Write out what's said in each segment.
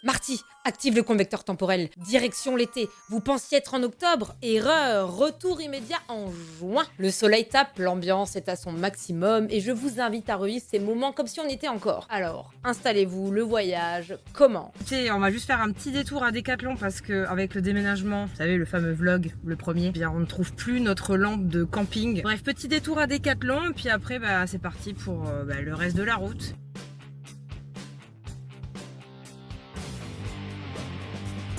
Marty, active le convecteur temporel. Direction l'été. Vous pensiez être en octobre? Erreur. Retour immédiat en juin. Le soleil tape, l'ambiance est à son maximum et je vous invite à revivre ces moments comme si on était encore. Alors, installez-vous, le voyage commence. Écoutez, on va juste faire un petit détour à Decathlon parce que avec le déménagement, vous savez, le fameux vlog, le premier, bien on ne trouve plus notre lampe de camping. Bref, petit détour à Decathlon et puis après, c'est parti pour le reste de la route.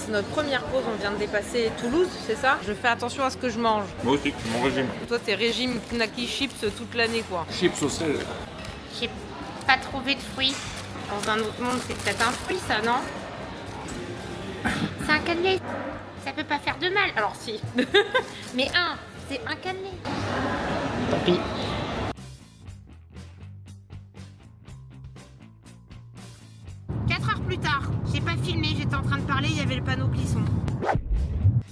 Notre première pause, on vient de dépasser Toulouse, c'est ça? Je fais attention à ce que je mange. Moi aussi, mon régime. Toi, t'es régime knacky chips toute l'année, quoi. Chips au sel. J'ai pas trouvé de fruits. Dans un autre monde, c'est peut-être un fruit, ça, non? C'est un cannelé. Ça peut pas faire de mal. Alors, si. Mais c'est un cannelé. Tant pis. Plus tard, j'ai pas filmé, j'étais en train de parler, il y avait le panneau Clisson.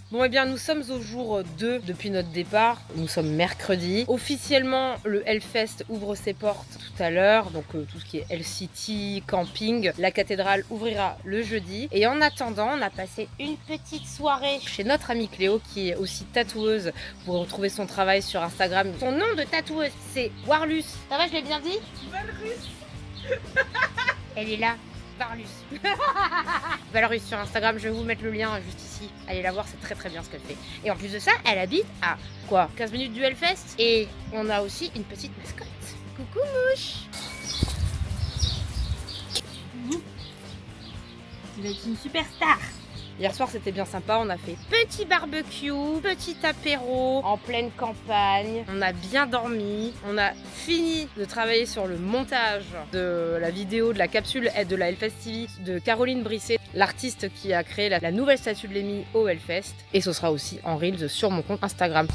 Bon, eh bien, nous sommes au jour 2 depuis notre départ. Nous sommes mercredi. Officiellement, le Hellfest ouvre ses portes tout à l'heure. Donc, tout ce qui est Hell City, camping. La cathédrale ouvrira le jeudi. Et en attendant, on a passé une petite soirée chez notre amie Cléo, qui est aussi tatoueuse. Vous pouvez retrouver son travail sur Instagram. Son nom de tatoueuse, c'est Warlus. Ça va, je l'ai bien dit? Warlus. Elle est là. Varlus. Valrus sur Instagram, je vais vous mettre le lien juste ici. Allez la voir, c'est très très bien ce qu'elle fait. Et en plus de ça, elle habite à 15 minutes du Hellfest. Et on a aussi une petite mascotte. Coucou mouche. Tu vas être une superstar. Hier soir c'était bien sympa, on a fait petit barbecue, petit apéro en pleine campagne, on a bien dormi, on a fini de travailler sur le montage de la vidéo de la capsule de la Hellfest TV de Caroline Brisset, l'artiste qui a créé la nouvelle statue de Lémi au Hellfest, et ce sera aussi en Reels sur mon compte Instagram.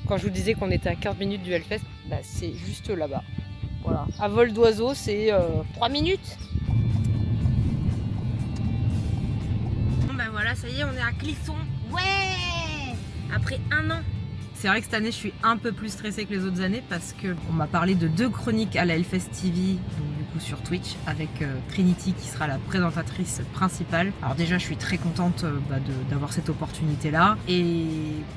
Quand je vous disais qu'on était à 15 minutes du Hellfest, c'est juste là-bas. Voilà. À vol d'oiseau, c'est 3 minutes. Voilà, ça y est, on est à Clisson. Ouais! Après un an. C'est vrai que cette année, je suis un peu plus stressée que les autres années parce qu'on m'a parlé de 2 chroniques à la Hellfest TV, donc du coup sur Twitch, avec Trinity qui sera la présentatrice principale. Alors déjà, je suis très contente d'avoir cette opportunité-là. Et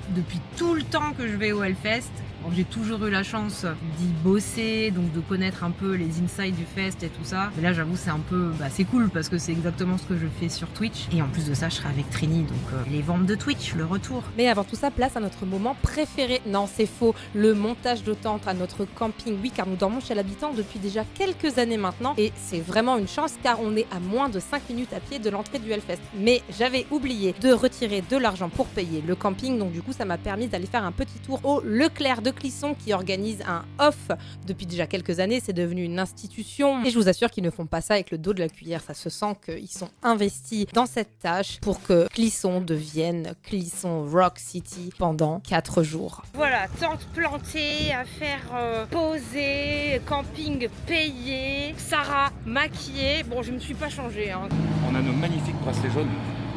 depuis tout le temps que je vais au Hellfest, j'ai toujours eu la chance d'y bosser, donc de connaître un peu les insides du fest et tout ça. Mais là, j'avoue, c'est un peu, c'est cool parce que c'est exactement ce que je fais sur Twitch. Et en plus de ça, je serai avec Trini, donc les ventes de Twitch, le retour. Mais avant tout ça, place à notre moment préféré. Non, c'est faux. Le montage de tente à notre camping. Oui, car nous dormons chez l'habitant depuis déjà quelques années maintenant. Et c'est vraiment une chance car on est à moins de 5 minutes à pied de l'entrée du Hellfest. Mais j'avais oublié de retirer de l'argent pour payer le camping. Donc du coup, ça m'a permis d'aller faire un petit tour au Leclerc de Clisson qui organise un off depuis déjà quelques années. C'est devenu une institution et je vous assure qu'ils ne font pas ça avec le dos de la cuillère. Ça se sent qu'ils sont investis dans cette tâche pour que Clisson devienne Clisson Rock City pendant 4 jours. Voilà, tente plantée, à faire poser, camping payé, Sarah maquillée. Bon, je me suis pas changée. Hein. On a nos magnifiques bracelets jaunes,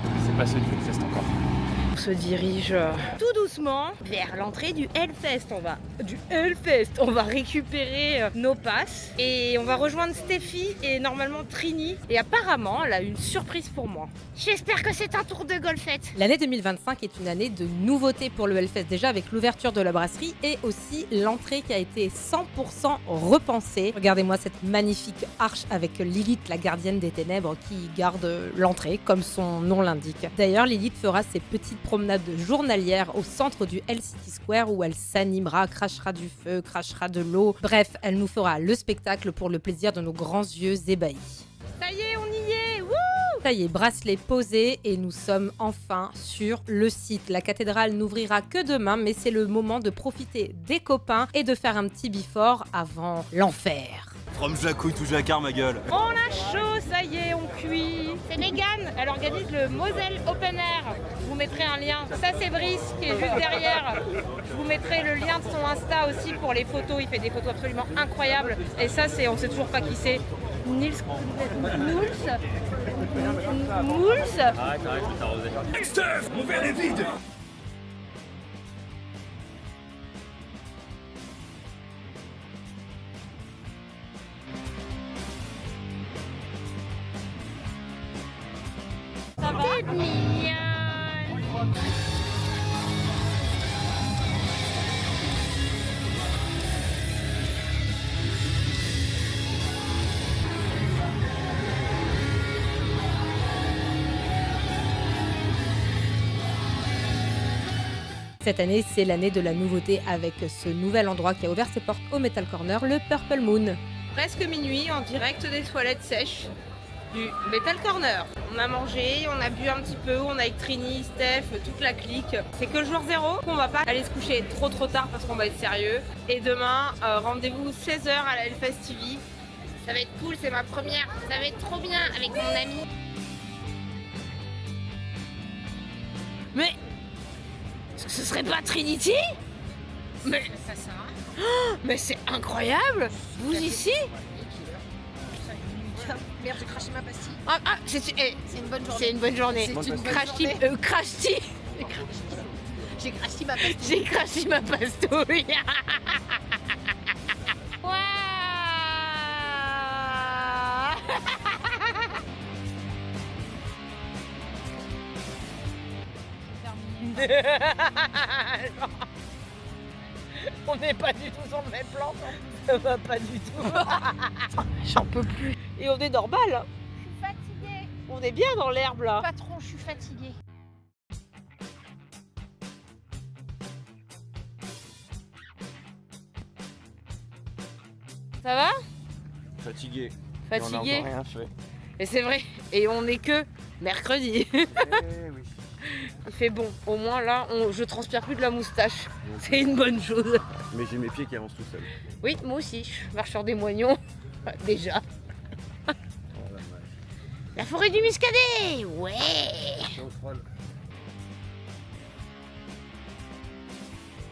mais c'est pas ceux du Hellfest encore. On se dirige tout doucement vers l'entrée du Hellfest. On va récupérer nos passes et on va rejoindre Steffi et normalement Trini. Et apparemment, elle a une surprise pour moi. J'espère que c'est un tour de golfette. L'année 2025 est une année de nouveautés pour le Hellfest, déjà avec l'ouverture de la brasserie et aussi l'entrée qui a été 100% repensée. Regardez-moi cette magnifique arche avec Lilith, la gardienne des ténèbres, qui garde l'entrée comme son nom l'indique. D'ailleurs, Lilith fera ses petites promenades journalières au centre du Hell City Square où elle s'animera, crachera du feu, crachera de l'eau. Bref, elle nous fera le spectacle pour le plaisir de nos grands yeux ébahis. Ça y est, on y est. Wouh! Ça y est, bracelet posé et nous sommes enfin sur le site. La cathédrale n'ouvrira que demain, mais c'est le moment de profiter des copains et de faire un petit before avant l'enfer. From Jacouille tout Jacquard, ma gueule. On a chaud, ça y est, on cuit. C'est Mégane, elle organise le Moselle Open Air. Je vous mettrai un lien. Ça, c'est Brice qui est juste derrière. Je vous mettrai le lien de son Insta aussi pour les photos. Il fait des photos absolument incroyables. Et ça, on sait toujours pas qui c'est. Nils. Arrête, je vais t'arroser. Steph, mon verre est vide. toute mignonne. Cette année, c'est l'année de la nouveauté avec ce nouvel endroit qui a ouvert ses portes au Metal Corner, le Purple Moon. Presque minuit, en direct des toilettes sèches du Metal Corner. On a mangé, on a bu un petit peu, on a avec Trini, Steph, toute la clique. C'est que le jour zéro, on va pas aller se coucher trop tard parce qu'on va être sérieux. Et demain, rendez-vous 16h à la Hellfest TV. Ça va être cool, c'est ma première. Ça va être trop bien avec mon ami. Mais est-ce que ce serait pas Trinity? Mais Ça sert. mais c'est incroyable! Vous ici? Merde, j'ai craché ma pastille. C'est une bonne journée. C'est une bonne journée. C'est une bonne Crash journée. Crashty. J'ai craché ma pastille. J'ai craché ma pastouille. On n'est pas du tout sur le même plan. Ça va pas du tout. J'en peux plus. Et on est normal. Je suis fatiguée. On est bien dans l'herbe là. Patron, je suis fatiguée. Ça va? Fatigué. Fatigué. Et on n'a encore rien fait. Et c'est vrai. Et on est que mercredi. Eh oui. Il fait bon. Au moins là, je transpire plus de la moustache. C'est une bonne chose. Mais j'ai mes pieds qui avancent tout seuls. Oui, moi aussi. Je marche sur des moignons. Déjà. Oh la vache. La forêt du Muscadet. Ouais. C'est au froid, là.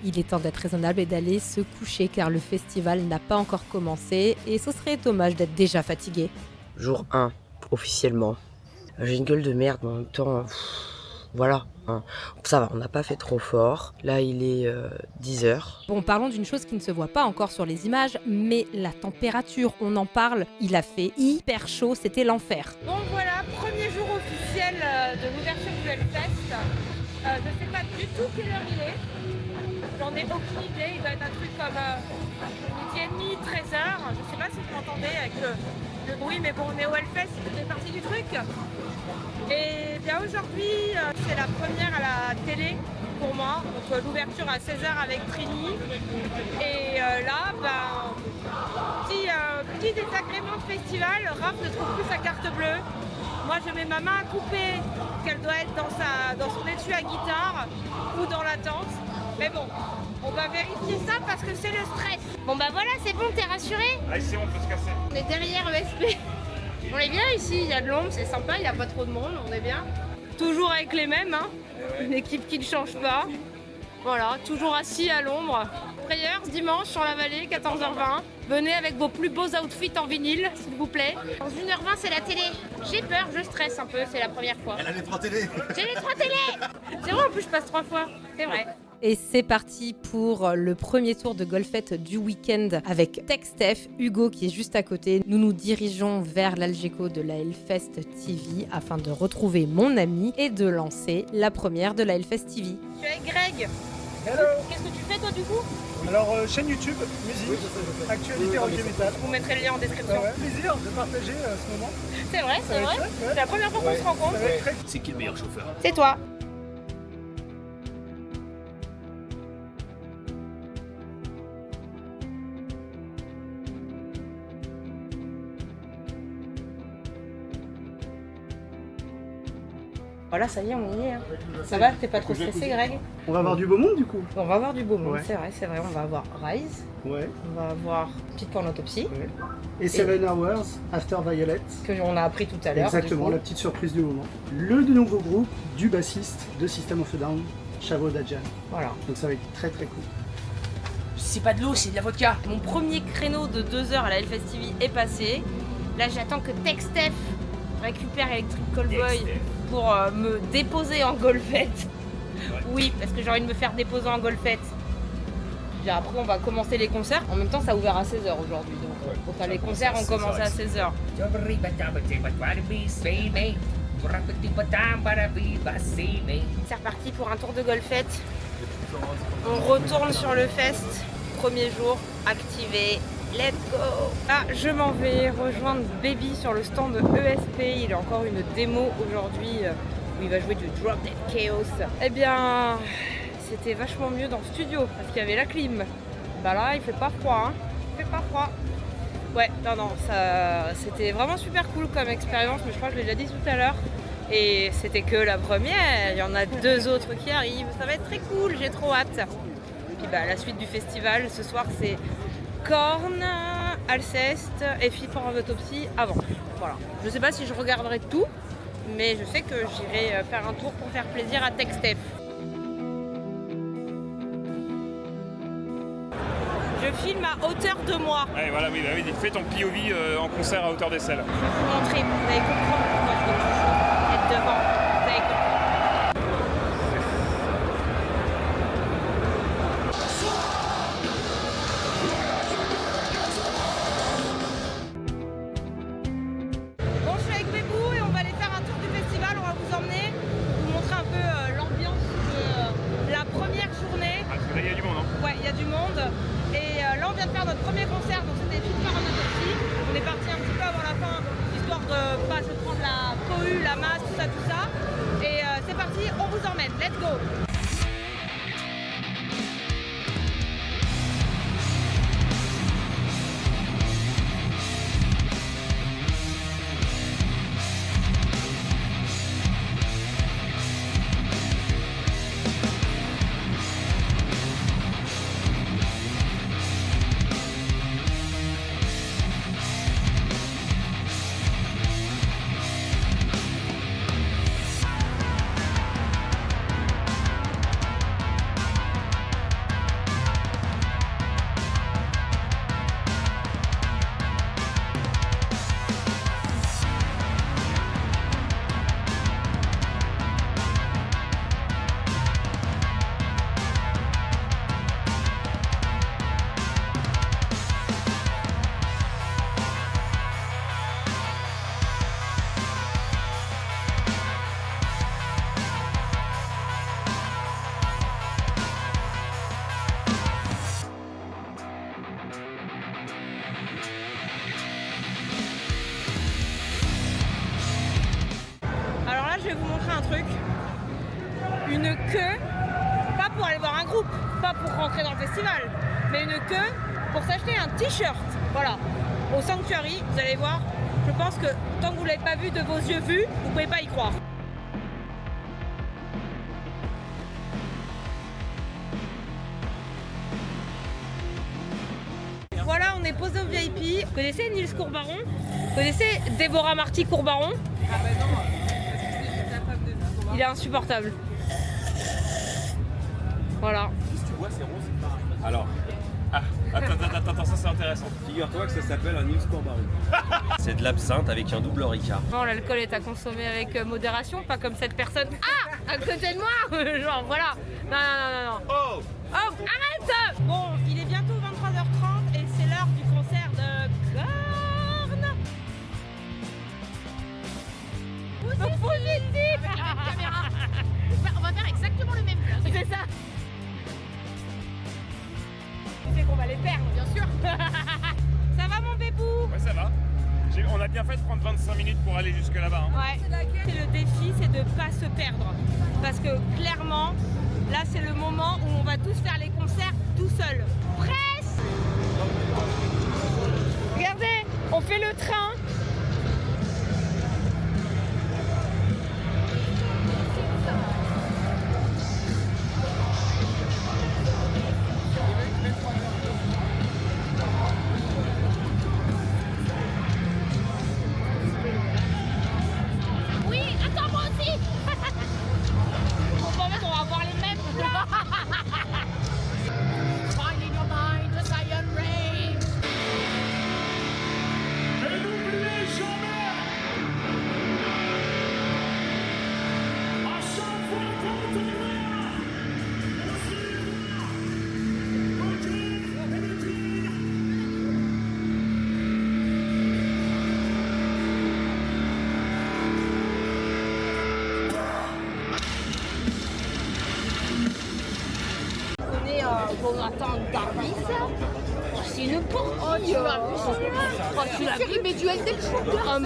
Il est temps d'être raisonnable et d'aller se coucher car le festival n'a pas encore commencé et ce serait dommage d'être déjà fatigué. Jour 1, officiellement. J'ai une gueule de merde, mais en même temps, voilà. Hein. Ça va, on n'a pas fait trop fort. Là, il est 10h. Bon, parlons d'une chose qui ne se voit pas encore sur les images, mais la température, on en parle, il a fait hyper chaud, c'était l'enfer. Donc voilà, premier jour officiel de l'ouverture du Hellfest. Je ne sais pas du tout quelle heure il est. J'en ai aucune idée, il doit être un truc comme midi et demi, 13h. Je ne sais pas si vous m'entendez avec le bruit, mais bon, on est au Hellfest, c'est partie du truc. Et bien aujourd'hui, c'est la première à la télé pour moi. Donc l'ouverture à 16h avec Trini. Et là, petit désagrément de festival, Raph ne trouve plus sa carte bleue. Moi je mets ma main à couper, qu'elle doit être dans son étui à guitare ou dans la tente. Mais bon, on va vérifier ça parce que c'est le stress. Bon bah voilà, c'est bon, t'es rassuré? Allez, c'est bon, on peut se casser. On est derrière ESP. On est bien ici, il y a de l'ombre, c'est sympa, il n'y a pas trop de monde, on est bien. Toujours avec les mêmes, hein. Une équipe qui ne change pas. Voilà, toujours assis à l'ombre. Prayers dimanche sur la vallée, 14h20. Venez avec vos plus beaux outfits en vinyle, s'il vous plaît. Dans 1h20, c'est la télé. J'ai peur, je stresse un peu, c'est la première fois. Elle a les 3 télés. J'ai les 3 télés. C'est vrai, en plus je passe 3 fois, c'est vrai. Et c'est parti pour le premier tour de golfette du week-end avec Tech Steph, Hugo qui est juste à côté. Nous nous dirigeons vers l'Algeco de la Hellfest TV afin de retrouver mon ami et de lancer la première de la Hellfest TV. Je suis avec Greg. Hello. Qu'est-ce que tu fais toi du coup? Alors, chaîne YouTube, musique, actualité rock et metal. Je vous mettrai le lien en description. Ouais, plaisir de partager ce moment. C'est vrai, c'est vrai. Ouais. C'est la première fois qu'on se rencontre. Ça va être très C'est qui le meilleur chauffeur? C'est toi. Voilà, ça y est, on y est. Hein. Ça va, t'es pas trop stressé, Greg? On va avoir du beau monde du coup. On va avoir du beau monde, Ouais. c'est vrai. On va avoir Rise, Ouais. on va avoir Petite Porn Autopsie, Et 7 Hours, After Violet. que on a appris tout à l'heure. Exactement, du la coup. petite surprise du moment. Le nouveau groupe du bassiste de System of a Down, Chavo Dajan. Voilà. Donc ça va être très très cool. C'est pas de l'eau, c'est de la vodka. Mon premier créneau de 2 heures à la Hellfest TV est passé. Là, j'attends que Tech Steph récupère Electric Callboy pour me déposer en golfette. Oui, parce que j'ai envie de me faire déposer en golfette. Puis après, on va commencer les concerts. En même temps, ça a ouvert à 16h aujourd'hui. Donc, les concerts ont commencé à 16h. C'est reparti pour un tour de golfette. On retourne sur le fest. Premier jour, activé. Let's go! Ah, je m'en vais rejoindre Baby sur le stand de ESP. Il a encore une démo aujourd'hui où il va jouer du Drop Dead Chaos. Eh bien, c'était vachement mieux dans le studio parce qu'il y avait la clim. Bah là, il fait pas froid, hein. Il fait pas froid. Ouais, non, ça, c'était vraiment super cool comme expérience, mais je crois que je l'ai déjà dit tout à l'heure. Et c'était que la première, il y en a 2 autres qui arrivent. Ça va être très cool, j'ai trop hâte. Et puis bah, la suite du festival, ce soir, c'est Korn, Alceste et Fipper of Autopsy avant. Voilà. Je sais pas si je regarderai tout, mais je sais que j'irai faire un tour pour faire plaisir à Techstep. Je filme à hauteur de moi. Ouais, voilà, oui, fais ton POV en concert à hauteur d'aisselle. Je vais vous montrer, vous allez comprendre pourquoi je vais toujours être devant. Vous allez comprendre. Bon, je suis avec Bébou et on va aller faire un tour du festival. On va vous emmener, vous montrer un peu l'ambiance de la première journée. Ah, parce que là, il y a du monde, hein. Ouais, il y a du monde. Et là, on vient de faire notre premier concert, donc c'était Fipper of Autopsy. On est parti un petit peu avant la fin, histoire de pas se prendre la cohue, la masse, tout ça. Et c'est parti, on vous emmène. Let's go! Je vais vous montrer un truc, une queue, pas pour aller voir un groupe, pas pour rentrer dans le festival, mais une queue pour s'acheter un t-shirt, voilà, au Sanctuary, vous allez voir, je pense que tant que vous ne l'avez pas vu de vos yeux vus, vous ne pouvez pas y croire. Voilà, on est posé au VIP. Vous connaissez Nils Courbaron? Vous connaissez Déborah Marty Courbaron? Ah bah non. Il est insupportable. Voilà. Si tu vois, c'est rose. Alors. Ah, attends, ça c'est intéressant. Figure-toi que ça s'appelle un Nils Courbaron. C'est de l'absinthe avec un double Ricard. Bon, l'alcool est à consommer avec modération, pas comme cette personne. Ah, à côté de moi. Genre, voilà. Non. Oh, arrête. Bon, il est bientôt 23h30 et c'est l'heure du concert de Korn. Positif. On va faire exactement le même truc. C'est ça. Tu sais qu'on va les perdre, bien sûr. Ça va mon bébou? ouais, ça va. On a bien fait de prendre 25 minutes pour aller jusque là-bas. Hein. Ouais. C'est le défi, c'est de pas se perdre. Parce que clairement, là c'est le moment où on va tous faire les concerts tout seuls. Presse! Regardez, on fait le train. Oui, attends, moi aussi. On va avoir les mêmes. Find in your mind the Zion rain. Et n'oubliez Jonathan Davis. Oh, c'est une porte. Oh, tu l'as vu celui-là? Oh, tu l'as vu? Mais du Elden Shooter.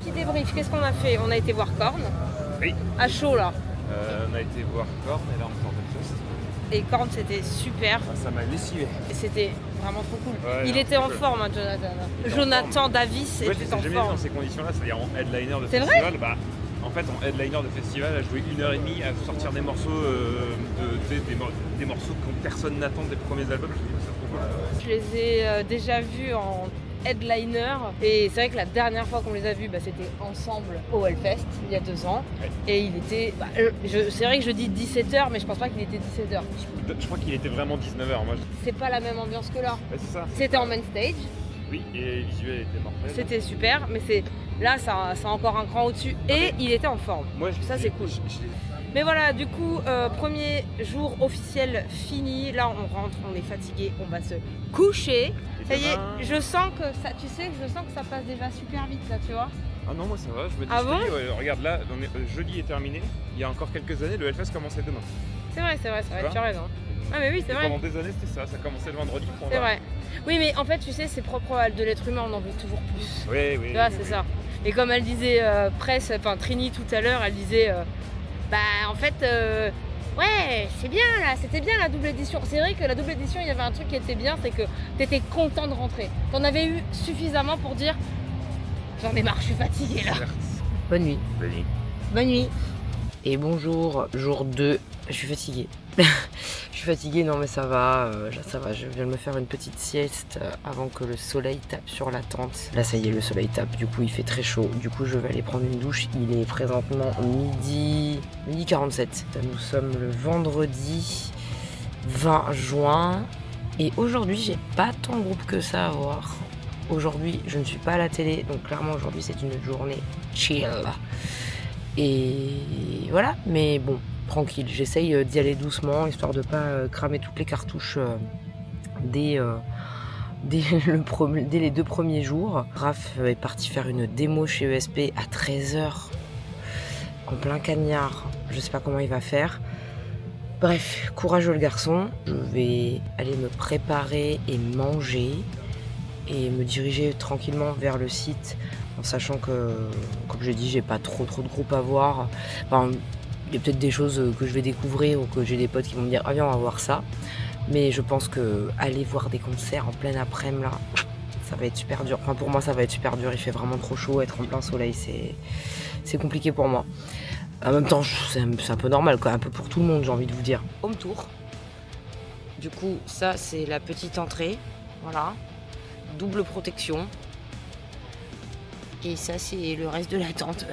Petit débrief, qu'est-ce qu'on a fait? On a été voir Korn. Oui. À chaud là. On a été voir Korn et là on sort de Fest. Et Korn c'était super. Ça m'a lessivé. Et c'était vraiment trop cool. Ouais, il non, était en cool. forme, hein, Jonathan. était en Jonathan forme. Davis Ouais, était je en l'ai jamais vu forme. dans ces conditions-là, c'est-à-dire en headliner de C'est vrai? festival. Bah, en fait, en headliner de festival, à jouer 1h30 à sortir des morceaux, des morceaux que personne n'attend des premiers albums. Je trouve ça trop cool. Je les ai déjà vus en headliner et c'est vrai que la dernière fois qu'on les a vus, c'était ensemble au Hellfest il y a 2 ans. Ouais. Et il était, c'est vrai que je dis 17h mais je pense pas qu'il était 17h. Je crois qu'il était vraiment 19h. Moi, C'est pas la même ambiance que là. Ouais, c'est ça. C'était en main stage, Oui, et les visuels étaient mortels. c'était super, mais là ça a encore un cran au-dessus et il était en forme. Moi, Ça, c'est cool. Mais voilà, du coup, premier jour officiel fini. Là, on rentre, on est fatigué, on va se coucher. Ça y est, je sens que ça, tu sais, je sens que ça passe déjà super vite, là, tu vois. Ah non, moi ça va, je me dis, Ah bon regarde là, jeudi est terminé. Il y a encore quelques années, le Hellfest commençait demain. C'est vrai, tu as raison. Ah mais oui, c'est Et vrai. pendant des années, c'était ça commençait le vendredi. C'est vrai. Oui, mais en fait, tu sais, c'est propre de l'être humain, on en veut toujours plus. Oui, oui. Tu vois, c'est ça. Et comme elle disait Trini tout à l'heure, elle disait, en fait, ouais, c'est bien là, c'était bien la double édition. C'est vrai que la double édition, il y avait un truc qui était bien, c'est que t'étais content de rentrer. T'en avais eu suffisamment pour dire, j'en ai marre, je suis fatiguée là. Bonne nuit. Vas-y. Bonne nuit. Et bonjour, jour 2, je suis fatiguée. Je suis fatiguée, non mais ça va, je viens de me faire une petite sieste avant que le soleil tape sur la tente. Là ça y est, le soleil tape, du coup il fait très chaud, du coup je vais aller prendre une douche. Il est présentement midi 47. Nous sommes le vendredi 20 juin et aujourd'hui j'ai pas tant de groupe que ça à voir. Aujourd'hui je ne suis pas à la télé, donc clairement aujourd'hui c'est une journée chill. Et voilà, mais bon, tranquille, j'essaye d'y aller doucement, histoire de pas cramer toutes les cartouches dès les 2 premiers jours. Raph est parti faire une démo chez ESP à 13h, en plein cagnard, je sais pas comment il va faire. Bref, courageux le garçon, je vais aller me préparer et manger, et me diriger tranquillement vers le site, en sachant que, comme j'ai dit, j'ai pas trop de groupes à voir. Enfin, il y a peut-être des choses que je vais découvrir ou que j'ai des potes qui vont me dire « Ah viens, on va voir ça ». Mais je pense que aller voir des concerts en plein après-midi, là, ça va être super dur. Enfin, pour moi, ça va être super dur. Il fait vraiment trop chaud. Être en plein soleil, c'est compliqué pour moi. En même temps, c'est un peu normal, quoi. Un peu pour tout le monde, j'ai envie de vous dire. Home tour. Du coup, ça, c'est la petite entrée. Voilà. Double protection. Et ça, c'est le reste de la tente.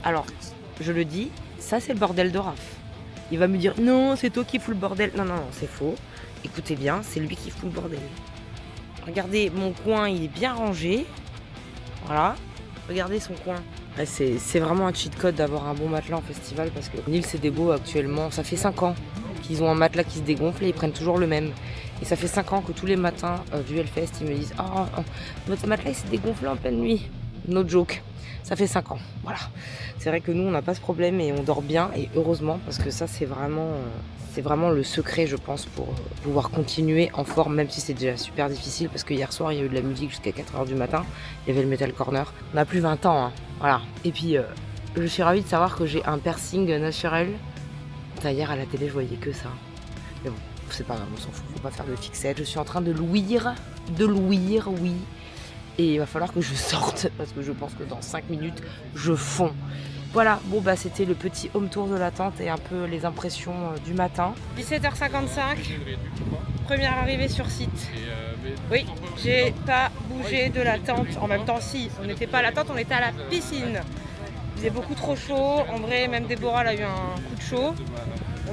Alors, je le dis, ça, c'est le bordel de Raph. Il va me dire non, c'est toi qui fous le bordel. Non, c'est faux. Écoutez bien, c'est lui qui fout le bordel. Regardez, mon coin, il est bien rangé. Voilà. Regardez son coin. Ouais, c'est vraiment un cheat code d'avoir un bon matelas en festival parce que Nils et Debo actuellement, ça fait 5 ans qu'ils ont un matelas qui se dégonfle et ils prennent toujours le même. Et ça fait 5 ans que tous les matins du Hellfest, ils me disent « Oh, votre matelas il s'est dégonflé en pleine nuit ». No joke. Ça fait 5 ans. Voilà. C'est vrai que nous, on n'a pas ce problème et on dort bien. Et heureusement, parce que ça, c'est vraiment le secret, je pense, pour pouvoir continuer en forme, même si c'est déjà super difficile. Parce que hier soir, il y a eu de la musique jusqu'à 4h du matin. Il y avait le Metal Corner. On n'a plus 20 ans. Hein. Voilà. Et puis, je suis ravie de savoir que j'ai un piercing naturel. Hier, à la télé, je voyais que ça. Mais bon. C'est pas grave, on s'en fout, faut pas faire de fixette. Je suis en train de louir, oui. Et il va falloir que je sorte parce que je pense que dans 5 minutes, je fonds. Voilà, bon bah c'était le petit home tour de la tente et un peu les impressions du matin. 17h55, première arrivée sur site. Oui, j'ai pas bougé de la tente. En même temps, si, on n'était pas à la tente, on était à la piscine. Il faisait beaucoup trop chaud. En vrai, même Déborah elle a eu un coup de chaud.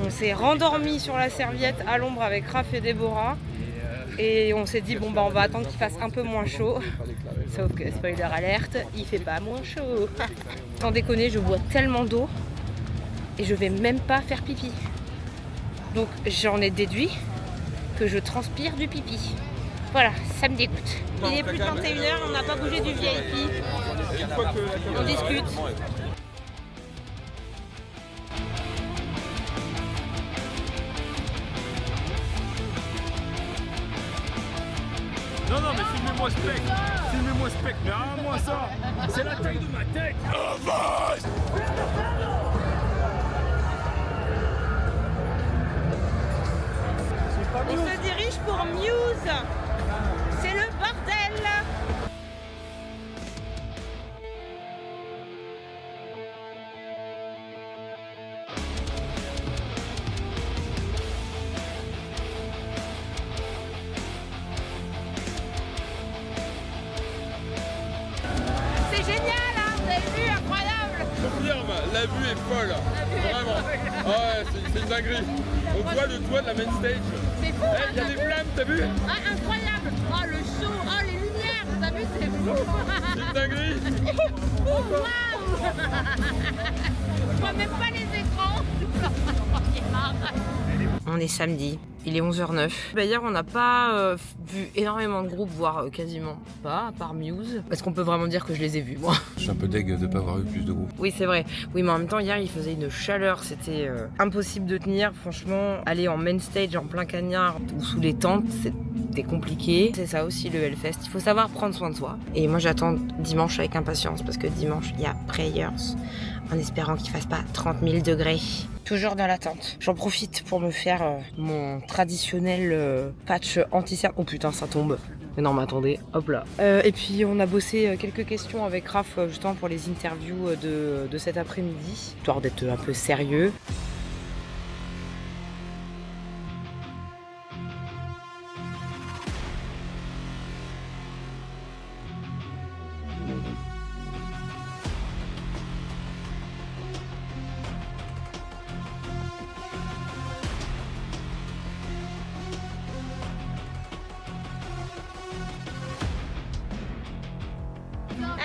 On s'est rendormi sur la serviette à l'ombre avec Raph et Déborah. Et on s'est dit, bon bah on va attendre qu'il fasse un peu moins chaud. Sauf que, spoiler alerte, il fait pas moins chaud. Sans déconner, je bois tellement d'eau et je vais même pas faire pipi. Donc j'en ai déduit que je transpire du pipi. Voilà, ça me dégoûte. Il est plus de 21h, on n'a pas bougé du VIP. On discute. Non, mais filmez-moi spec, mais rends-moi ça. C'est la taille de ma tête. On se dirige pour Muse. C'est le bordel. C'est génial, hein, vous avez vu, incroyable. Confirme, la vue est folle. Vraiment. Ah ouais, c'est une dinguerie. On voit le toit de la main stage. C'est fou, Il y a des flammes, t'as vu? Ah, incroyable. Oh, le show, oh, les lumières, t'as vu, c'est fou. C'est une dinguerie. Waouh. Je vois même pas les écrans. On est samedi, il est 11h09. Hier, on n'a pas vu énormément de groupes, voire quasiment pas, à part Muse. Est-ce qu'on peut vraiment dire que je les ai vus, moi? Je suis un peu deg de ne pas avoir eu plus de groupes. Oui, c'est vrai. Oui, mais en même temps, hier, il faisait une chaleur. C'était impossible de tenir. Franchement, aller en main stage, en plein cagnard ou sous les tentes, c'était compliqué. C'est ça aussi, le Hellfest. Il faut savoir prendre soin de soi. Et moi, j'attends dimanche avec impatience parce que dimanche, il y a Prayers, en espérant qu'il fasse pas 30 000 degrés. Toujours dans la tente. J'en profite pour me faire mon traditionnel patch anti-cerne. Oh putain, ça tombe. Mais non, mais attendez, hop là. Et puis on a bossé quelques questions avec Raph justement pour les interviews de cet après-midi, histoire d'être un peu sérieux.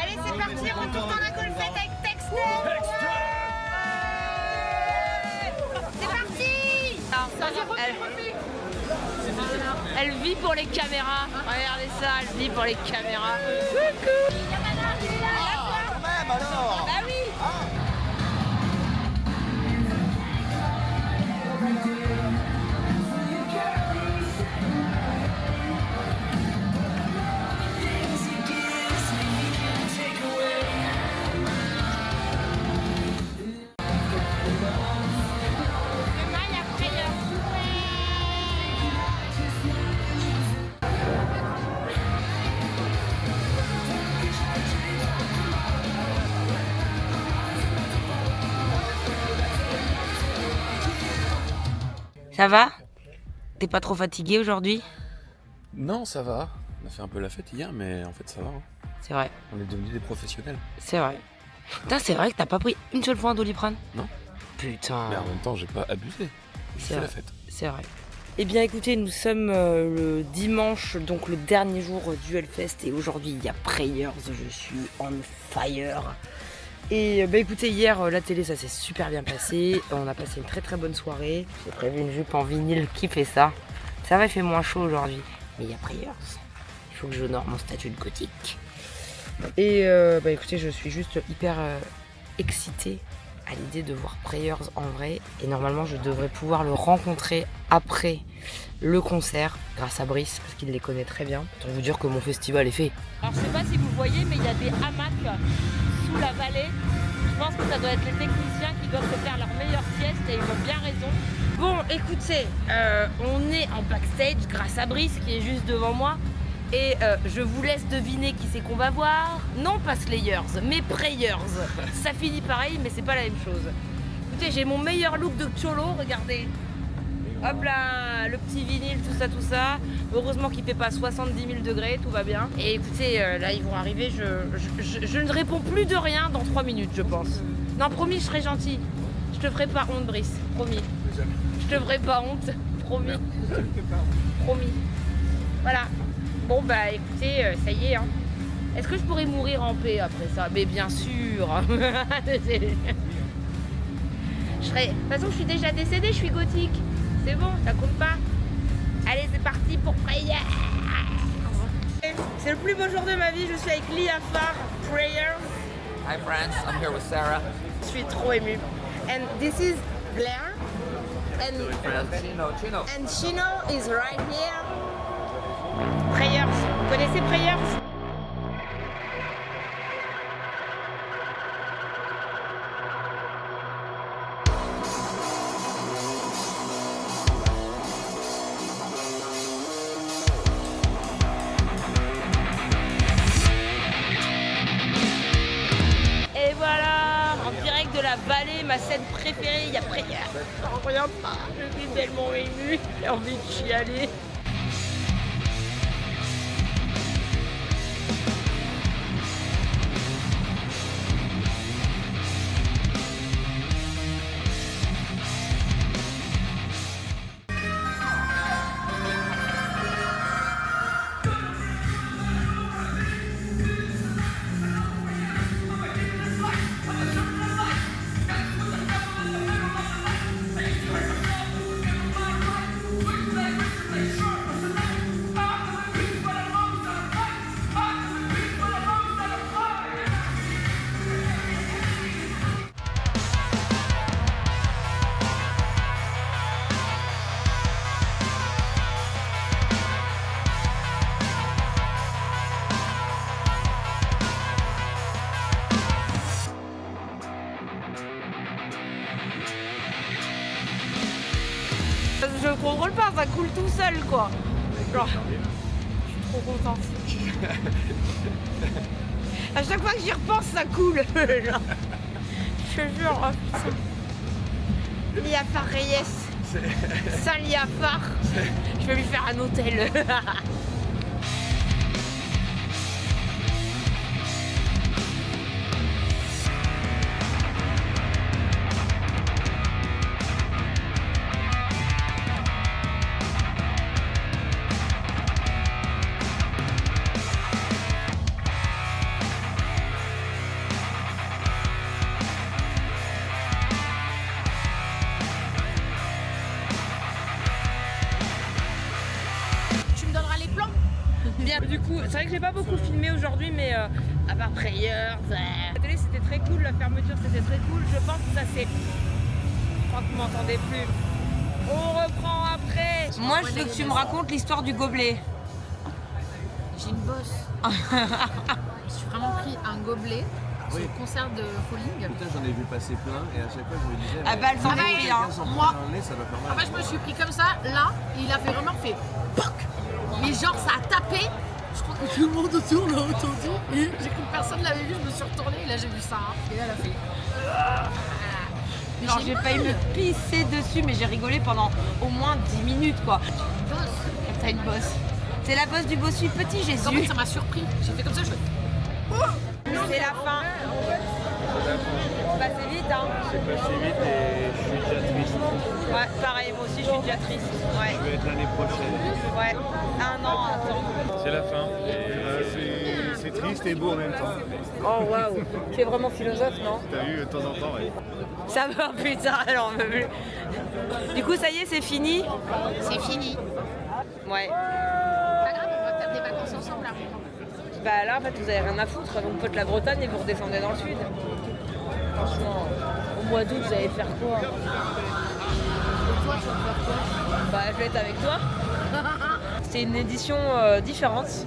Allez, c'est parti, retour dans la golfette avec Dexter. C'est parti. Elle vit pour les caméras. Regardez ça, elle vit pour les caméras. Bah oui. Demain, il y a Prayers. Ça va? T'es pas trop fatigué aujourd'hui? Non, ça va. On a fait un peu la fête hier, mais en fait, ça va. Hein. C'est vrai, On est devenus des professionnels. c'est vrai. Putain, c'est vrai que t'as pas pris une seule fois un Doliprane? Non. Putain. Mais en même temps, j'ai pas abusé. J'ai fait la fête. C'est vrai. Eh bien écoutez, nous sommes le dimanche, donc le dernier jour du Hellfest et aujourd'hui il y a Prayers, je suis on fire. Et bah écoutez, hier la télé ça s'est super bien passé, on a passé une très très bonne soirée. J'ai prévu une jupe en vinyle qui fait ça. Ça va, il fait moins chaud aujourd'hui, mais il y a Prayers. Il faut que j'honore mon statut de gothique. Et bah écoutez, je suis juste hyper excitée à l'idée de voir Prayers en vrai. Et normalement, je devrais pouvoir le rencontrer après le concert, grâce à Brice, parce qu'il les connaît très bien. Autant vous dire que mon festival est fait. Alors je sais pas si vous voyez, mais il y a des hamacs sous la vallée. Je pense que ça doit être les techniciens qui doivent se faire leur meilleure sieste et ils ont bien raison. Bon, écoutez, on est en backstage grâce à Brice qui est juste devant moi. Et je vous laisse deviner qui c'est qu'on va voir. Non pas Slayers, mais Prayers. Ça finit pareil, mais c'est pas la même chose. Écoutez, j'ai mon meilleur look de Cholo, regardez. Hop là, le petit vinyle, tout ça. Heureusement qu'il fait pas 70 000 degrés, tout va bien. Et écoutez, là ils vont arriver, je ne réponds plus de rien dans 3 minutes, je pense. Non, promis, je serai gentil. Je te ferai pas honte, Brice, promis. Je te ferai pas honte, promis. Promis. Voilà. Bon bah écoutez, ça y est, hein. Est-ce que je pourrais mourir en paix après ça? Mais bien sûr. Je serais... De toute façon, je suis déjà décédée, je suis gothique. C'est bon, ça compte pas. Allez, c'est parti pour Prayers. C'est le plus beau jour de ma vie, je suis avec Lia Farr, Prayers. Hi friends, I'm here with Sarah. Je suis trop émue. And this is Blair. And Chino is right here. Prayers, vous connaissez Prayers? Et voilà, en direct de la vallée, ma scène préférée, il y a Prayers. J'en reviens pas, je suis tellement émue, j'ai envie de chialer. Je contrôle pas, ça coule tout seul quoi. Genre, je suis trop contente. À chaque fois que j'y repense, ça coule. Genre, je te jure, oh putain. Lia Farr Reyes. Saint Lia Farr. Je vais lui faire un hôtel. Bien, du coup, c'est vrai que j'ai pas beaucoup filmé aujourd'hui, mais à part Prayers, la télé c'était très cool, la fermeture c'était très cool. Je pense que ça c'est... Je crois que vous m'entendez plus. On reprend après. Moi je veux que tu me racontes l'histoire du gobelet. J'ai une bosse. Je me suis vraiment pris un gobelet sur le concert de Falling. Putain, j'en ai vu passer plein et à chaque fois je me disais. Ah bah, elles sont pris, hein. Moi, ça va faire mal. en fait, je me suis pris comme ça, là, et il a fait vraiment fait POC. Mais genre, ça a tapé. Je crois que tout le monde autour l'a entendu. Et j'ai cru que personne l'avait vu, je me suis retournée, et là j'ai vu ça. Et là, elle a fait. Genre j'ai failli me pisser dessus, mais j'ai rigolé pendant au moins 10 minutes quoi. T'as une bosse. C'est la bosse du bossu petit Jésus. En fait, ça m'a surpris. J'ai fait comme ça, je fais. C'est la fin. On va passer vite hein. c'est passé vite et je suis déjà triste. Ouais, pareil, moi aussi je suis déjà triste. Ouais. Je vais être l'année prochaine. Ouais, 1 an à attendre. C'est la fin. C'est triste et beau en même temps. Oh waouh, tu es vraiment philosophe, non? T'as vu, de temps en temps, ouais. Ça va, putain, elle en veut plus. Du coup, ça y est, c'est fini? C'est fini. Ouais. Pas grave, on va faire des vacances ensemble là. Bah là, en fait, vous avez rien à foutre. Vous pote la Bretagne et vous redescendez dans le sud. Franchement, au mois d'août, vous allez faire quoi? Bah, je vais être avec toi. C'est une édition différente,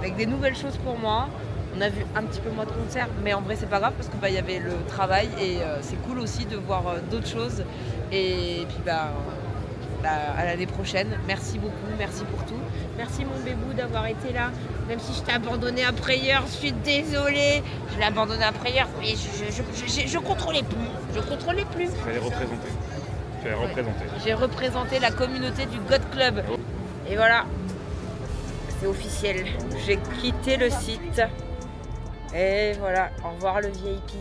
avec des nouvelles choses pour moi. On a vu un petit peu moins de concerts, mais en vrai c'est pas grave parce que y avait le travail et c'est cool aussi de voir d'autres choses. Et puis à l'année prochaine. Merci beaucoup, merci pour tout. Merci mon bébou d'avoir été là. Même si je t'ai abandonné après hier, je suis désolée. Je l'ai abandonné après hier, mais je contrôlais plus. Je contrôlais plus. Fallait représenter. Fallait représenter. J'ai représenté la communauté du God Club. Et voilà, c'est officiel. J'ai quitté le site. Et voilà, au revoir le VIP.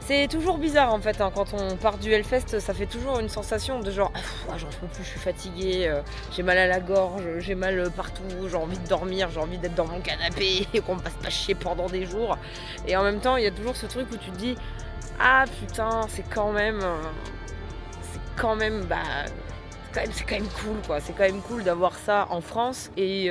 C'est toujours bizarre en fait, quand on part du Hellfest, ça fait toujours une sensation de genre j'en peux plus, je suis fatiguée, j'ai mal à la gorge, j'ai mal partout, j'ai envie de dormir, j'ai envie d'être dans mon canapé et qu'on me fasse pas chier pendant des jours. Et en même temps, il y a toujours ce truc où tu te dis ah putain, c'est quand même c'est quand même cool quoi, c'est quand même cool d'avoir ça en France et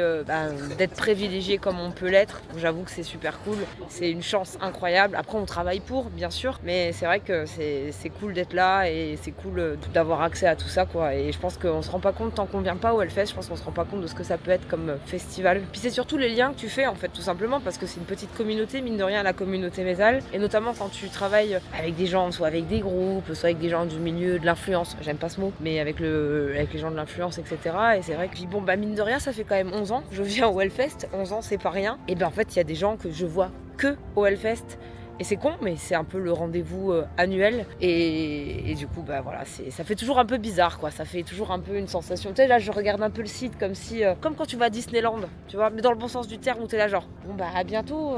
d'être privilégié comme on peut l'être. J'avoue que c'est super cool, c'est une chance incroyable. Après on travaille pour bien sûr, mais c'est vrai que c'est cool d'être là et c'est cool d'avoir accès à tout ça quoi. Et je pense qu'on se rend pas compte tant qu'on vient pas au Hellfest, je pense qu'on se rend pas compte de ce que ça peut être comme festival. Puis c'est surtout les liens que tu fais en fait tout simplement parce que c'est une petite communauté, mine de rien la communauté métal, et notamment quand tu travailles avec des gens, soit avec des groupes, soit avec des gens du milieu de l'influence, j'aime pas ce mot, mais avec les gens de l'influence, etc. Et c'est vrai que mine de rien, ça fait quand même 11 ans. Je viens au Hellfest, 11 ans, c'est pas rien. Et en fait, il y a des gens que je vois que au Hellfest. Et c'est con, mais c'est un peu le rendez-vous annuel. Et du coup, voilà, ça fait toujours un peu bizarre, quoi. Ça fait toujours un peu une sensation. Tu sais, là, je regarde un peu le site comme si... comme quand tu vas à Disneyland, tu vois, mais dans le bon sens du terme, où t'es là genre... à bientôt,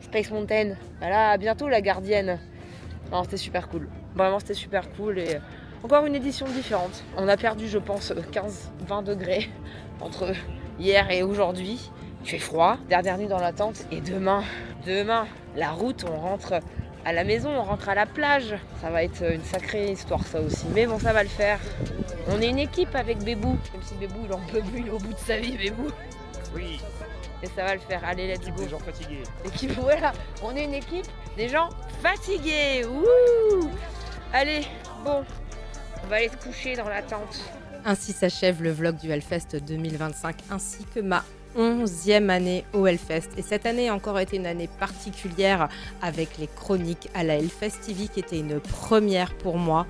Space Mountain. Voilà, à bientôt, la gardienne. Non, c'était super cool. Vraiment, c'était super cool et... Encore une édition différente. On a perdu, je pense, 15-20 degrés entre hier et aujourd'hui. Il fait froid. Dernière nuit dans la tente. Et demain, la route, on rentre à la maison, on rentre à la plage. Ça va être une sacrée histoire, ça aussi. Mais bon, ça va le faire. On est une équipe avec Bébou. Même si Bébou, il en peut plus, il est au bout de sa vie, Bébou. Oui. Et ça va le faire. Allez, let's go. Des gens fatigués. Voilà, on est une équipe des gens fatigués. Ouh. Allez, bon. On va aller se coucher dans la tente. Ainsi s'achève le vlog du Hellfest 2025 ainsi que ma 11e année au Hellfest. Et cette année a encore été une année particulière avec les chroniques à la Hellfest TV qui était une première pour moi.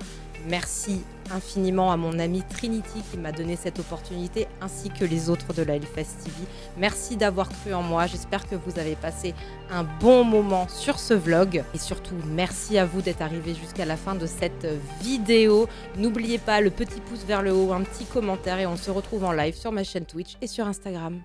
Merci infiniment à mon amie Trinity qui m'a donné cette opportunité ainsi que les autres de la Hellfest TV. Merci d'avoir cru en moi. J'espère que vous avez passé un bon moment sur ce vlog. Et surtout, merci à vous d'être arrivés jusqu'à la fin de cette vidéo. N'oubliez pas le petit pouce vers le haut, un petit commentaire et on se retrouve en live sur ma chaîne Twitch et sur Instagram.